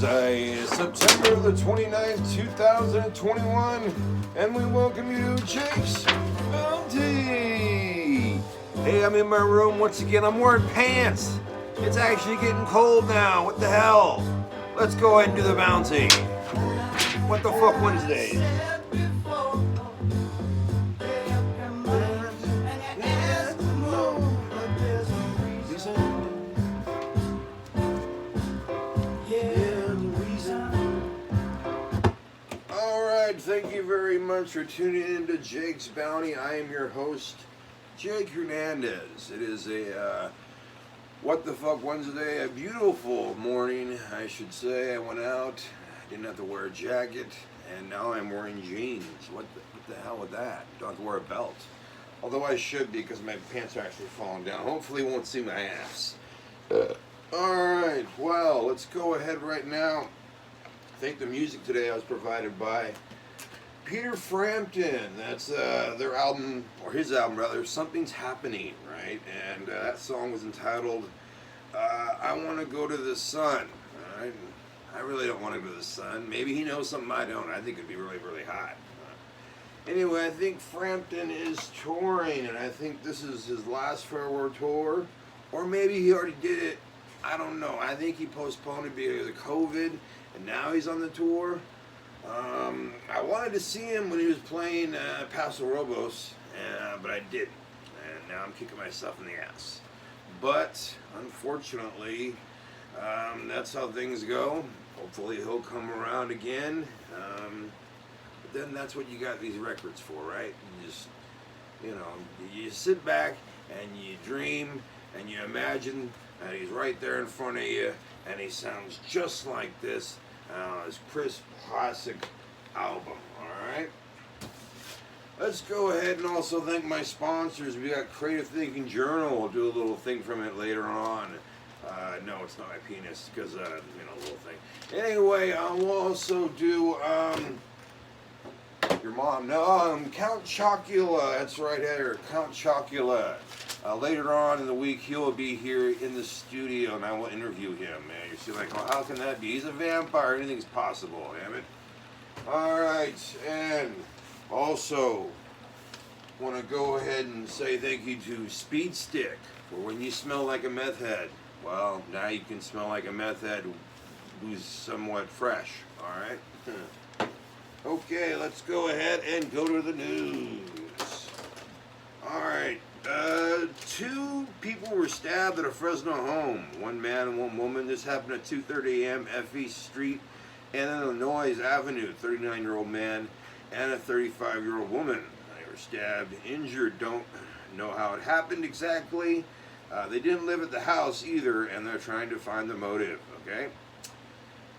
September the 29th, 2021, and we welcome you to Jake's Bounty. Hey, I'm in my room once again. I'm wearing pants. It's actually getting cold now. What the hell? Let's go ahead and do the bounty. What the fuck Wednesday? Thank you very much for tuning in to Jake's Bounty. I am your host, Jake Hernandez. It is a What the Fuck Wednesday, a beautiful morning, I should say. I went out, didn't have to wear a jacket, and now I'm wearing jeans. What the hell with that? Don't have to wear a belt. Although I should be because my pants are actually falling down. Hopefully you won't see my ass. Alright, well, let's go ahead right now. I think the music today was provided by Peter Frampton. That's their album, or his album rather, Something's Happening, right? And that song was entitled I Want to Go to the Sun. Right? I really don't want to go to the sun. Maybe he knows something I don't. I think it'd be really, really hot. Anyway, I think Frampton is touring, and I think this is his last farewell tour. Or maybe he already did it. I don't know. I think he postponed it because of COVID, and now he's on the tour. I wanted to see him when he was playing Paso Robles, but I didn't, and now I'm kicking myself in the ass. But unfortunately, that's how things go. Hopefully he'll come around again. But then that's what you got these records for, right? You just, you sit back and you dream and you imagine that he's right there in front of you, and he sounds just like this. His crisp classic album. Alright, let's go ahead and also thank my sponsors. We got Creative Thinking Journal. We'll do a little thing from it later on. No, it's not my penis, because a little thing. Anyway, we'll also do your mom. No, Count Chocula. That's right, Heather. Count Chocula. Later on in the week, he'll be here in the studio, and I will interview him. Man, you see, like, well, how can that be? He's a vampire. Anything's possible, damn it. All right, and also want to go ahead and say thank you to Speed Stick for when you smell like a meth head. Well, now you can smell like a meth head who's somewhat fresh. All right. Okay, let's go ahead and go to the news. All right. 2 people were stabbed at a Fresno home. 1 man and 1 woman. This happened at 2:30 a.m. F.E. Street and Illinois Avenue. 39-year-old man and a 35-year-old woman. They were stabbed, injured. Don't know how it happened exactly. They didn't live at the house either, and they're trying to find the motive. Okay.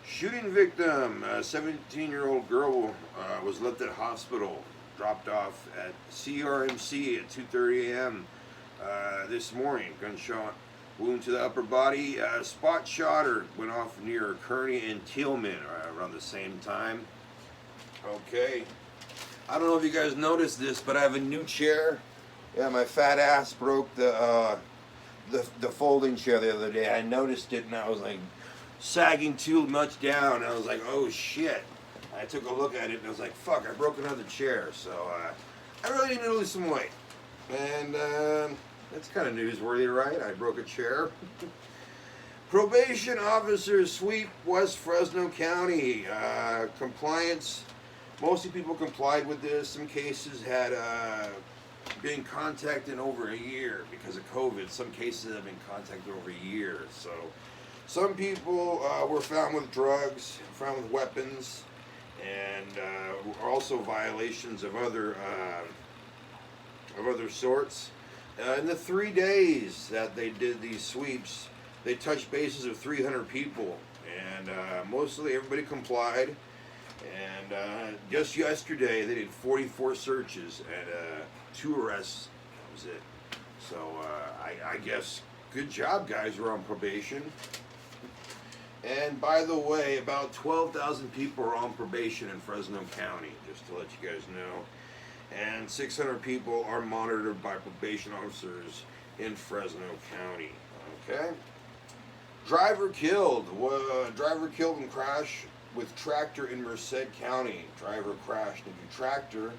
Shooting victim, a 17-year-old girl, was left at hospital. Dropped off at CRMC at 2:30 a.m. This morning. Gunshot wound to the upper body. Spot shot went off near Kearney and Tillman around the same time. Okay. I don't know if you guys noticed this, but I have a new chair. Yeah, my fat ass broke the folding chair the other day. I noticed it, and I was like sagging too much down. I was like, oh shit. I took a look at it and I was like, fuck, I broke another chair. So I really need to lose some weight. And that's kind of newsworthy, right? I broke a chair. Probation officers sweep West Fresno County. Compliance. Mostly people complied with this. Some cases had been contacted in over a year because of COVID. Some cases have been contacted over a year. So some people were found with drugs, found with weapons, and also violations of other sorts. In the 3 days that they did these sweeps, they touched bases of 300 people, and mostly everybody complied. And just yesterday, they did 44 searches and 2 arrests. That was it. So I guess good job, guys. We're on probation. And by the way, about 12,000 people are on probation in Fresno County, just to let you guys know. And 600 people are monitored by probation officers in Fresno County. Okay? Driver killed. Driver killed in crash with tractor in Merced County. Driver crashed into tractor.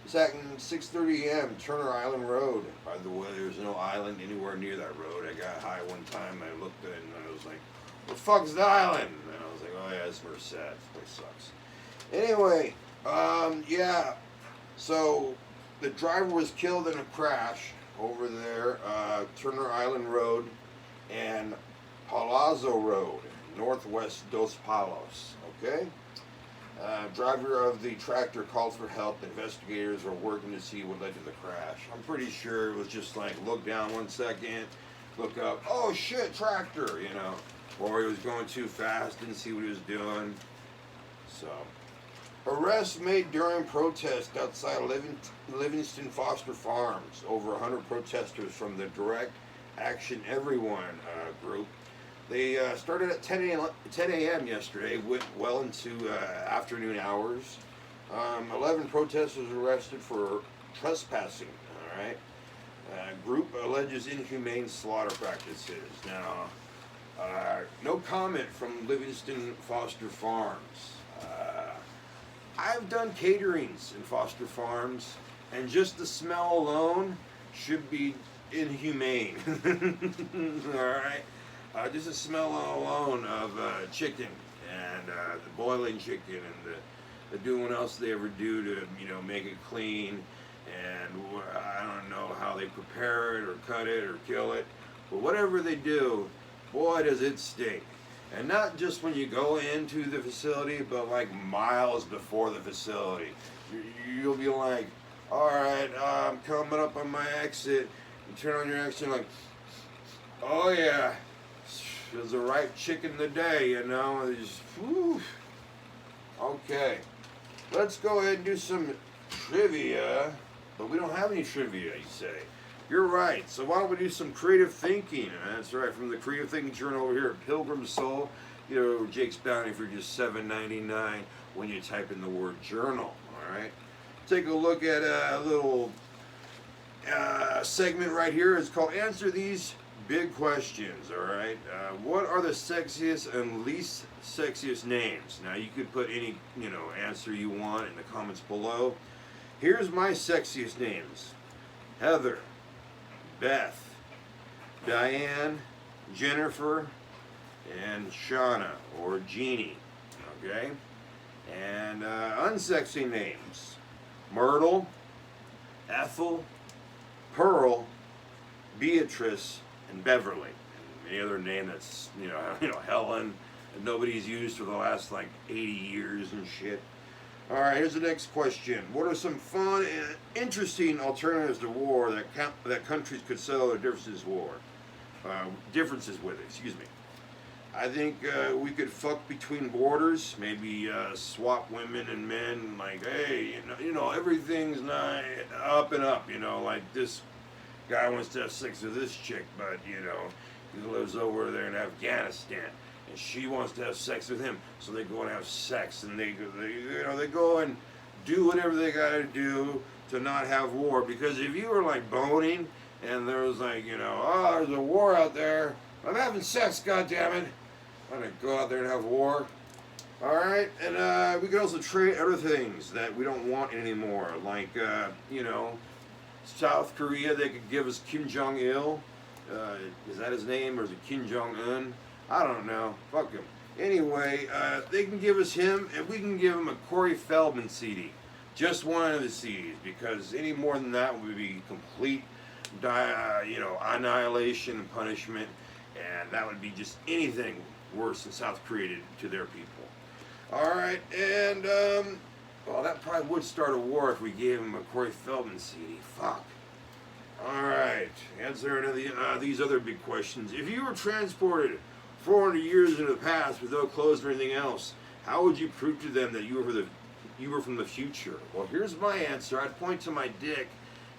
It's at 6:30 a.m. Turner Island Road. By the way, there's no island anywhere near that road. I got high one time. I looked at it and I was like, "What the fuck's the island?" And I was like, "Oh yeah, it's Merced. This place sucks." Anyway, yeah. So the driver was killed in a crash over there, Turner Island Road and Palazzo Road, northwest Dos Palos. Okay. Driver of the tractor called for help. Investigators are working to see what led to the crash. I'm pretty sure it was just like, look down 1 second, look up, oh shit, tractor, you know. Or he was going too fast, didn't see what he was doing. So, arrest made during protest outside Livingston Foster Farms. Over 100 protesters from the Direct Action Everyone group. They started at 10 a.m. yesterday, went well into afternoon hours. 11 protesters arrested for trespassing, all right? Group alleges inhumane slaughter practices. Now, no comment from Livingston Foster Farms. I've done caterings in Foster Farms, and just the smell alone should be inhumane, all right? Just the smell alone of chicken and the boiling chicken and the doing what else they ever do to, you know, make it clean. And I don't know how they prepare it or cut it or kill it, but whatever they do, boy, does it stink. And not just when you go into the facility, but like miles before the facility. You'll be like, all right, I'm coming up on my exit. You turn on your exit, like, oh yeah. There's the right chicken today, you know. Just, whew. Okay, let's go ahead and do some trivia. But we don't have any trivia, you say. You're right. So why don't we do some creative thinking? That's right, from the Creative Thinking Journal over here at Pilgrim Soul. You know, Jake's Bounty for just $7.99 when you type in the word journal. All right. Take a look at a little segment right here. It's called Answer These Big Questions, all right? What are the sexiest and least sexiest names? Now, you could put any, you know, answer you want in the comments below. Here's my sexiest names. Heather, Beth, Diane, Jennifer, and Shauna, or Jeannie, okay? And unsexy names. Myrtle, Ethel, Pearl, Beatrice, and Beverly, and any other name that's, you know, Helen, that nobody's used for the last like 80 years and shit. All right, here's the next question. What are some fun and interesting alternatives to war that countries could settle their differences with? Excuse me. I think we could fuck between borders, maybe swap women and men. Like, hey, you know, everything's not up and up. You know, like this guy wants to have sex with this chick, but you know, he lives over there in Afghanistan, and she wants to have sex with him. So they go and have sex, and they go and do whatever they gotta do to not have war. Because if you were like boning, and there was like, you know, oh, there's a war out there, I'm having sex, goddammit. I'm gonna go out there and have war. All right, and we could also trade other things that we don't want anymore, like you know, South Korea. They could give us Kim Jong-il. Is that his name, or is it Kim Jong-un? I don't know. Fuck him. Anyway, they can give us him, and we can give him a Corey Feldman CD. Just one of the CDs, because any more than that would be complete, you know, annihilation and punishment, and that would be just anything worse than South Korea did to their people. All right, and well, that probably would start a war if we gave him a Corey Feldman CD. Fuck. All right, answer these other big questions. If you were transported 400 years into the past with no clothes or anything else, how would you prove to them that you were from the future? Well, here's my answer. I'd point to my dick,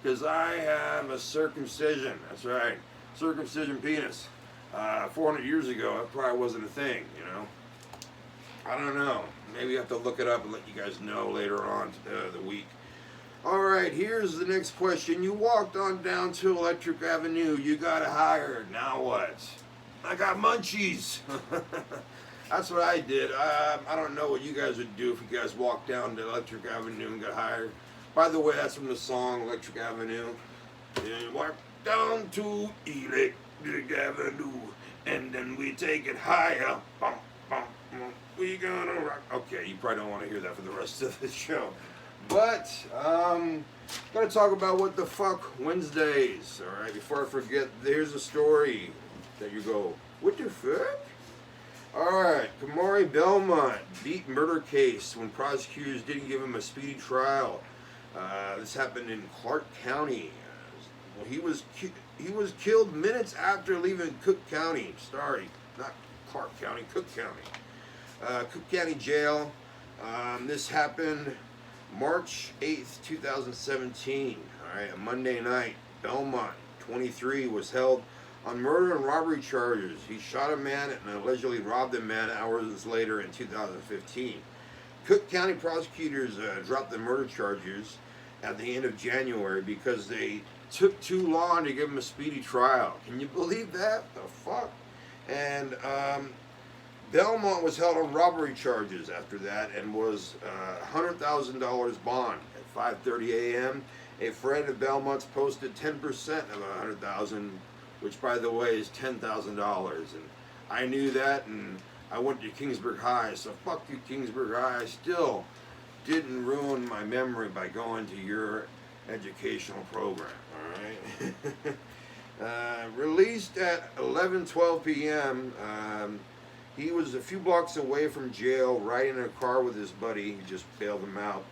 because I have a circumcision. That's right, circumcision penis. 400 years ago, that probably wasn't a thing, you know. I don't know. Maybe I have to look it up and let you guys know later on the week. All right, here's the next question. You walked on down to Electric Avenue. You got hired. Now what? I got munchies. That's what I did. I don't know what you guys would do if you guys walked down to Electric Avenue and got hired. By the way, that's from the song Electric Avenue. And walk down to Electric Avenue, and then we take it higher. Bum, bum, bum. We gonna rock. Okay, you probably don't want to hear that for the rest of the show. But, gonna talk about what the fuck Wednesdays. Alright, before I forget, there's a story that you go, what the fuck? Alright, Kamari Belmont beat murder case when prosecutors didn't give him a speedy trial. This happened in Clark County. Well, he was killed minutes after leaving Cook County. Sorry, not Clark County, Cook County. Cook County Jail. This happened March 8th, 2017. Alright, a Monday night. Belmont, 23, was held on murder and robbery charges. He shot a man and allegedly robbed a man hours later in 2015. Cook County prosecutors dropped the murder charges at the end of January because they took too long to give him a speedy trial. Can you believe that? The fuck? And Belmont was held on robbery charges after that and was $100,000 bond. At 5:30 a.m., a friend of Belmont's posted 10% of $100,000, which, by the way, is $10,000. And I knew that, and I went to Kingsburg High, so fuck you, Kingsburg High. I still didn't ruin my memory by going to your educational program, all right? Released at 11:12 p.m., he was a few blocks away from jail, riding in a car with his buddy. He just bailed him out.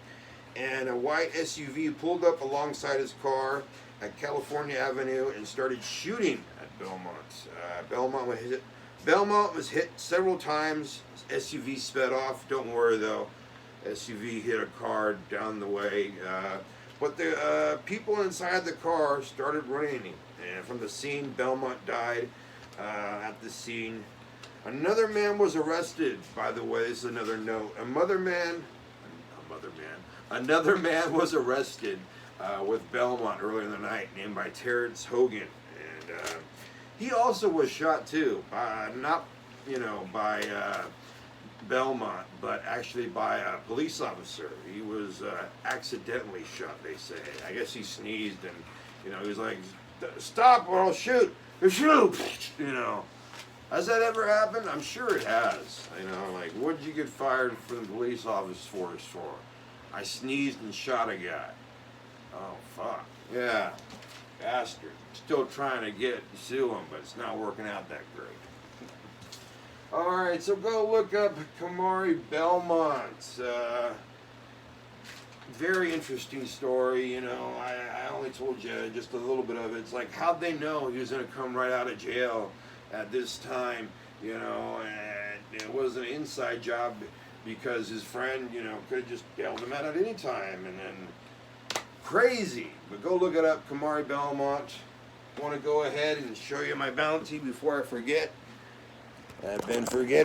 And a white SUV pulled up alongside his car at California Avenue and started shooting at Belmont. Belmont was hit several times. SUV sped off. Don't worry though, SUV hit a car down the way. But the people inside the car started running. And from the scene, Belmont died at the scene. Another man was arrested. By the way, this is another note. Another man was arrested with Belmont earlier in the night, named by Terrence Hogan, and he also was shot too, not by Belmont, but actually by a police officer. He was accidentally shot, they say. I guess he sneezed, and he was like, "Stop or I'll shoot!" Shoot! Has that ever happened? I'm sure it has. Like, what did you get fired from the police office force for? I sneezed and shot a guy. Oh, fuck. Yeah. Bastard. Still trying to sue him, but it's not working out that great. Alright, so go look up Kamari Belmont. Very interesting story, I only told you just a little bit of it. It's like, how'd they know he was going to come right out of jail at this time, and it was an inside job because his friend, could have just bailed him out at any time, and then crazy. But go look it up, Kamari Belmont. I want to go ahead and show you my bounty before I forget. I've been forgetting.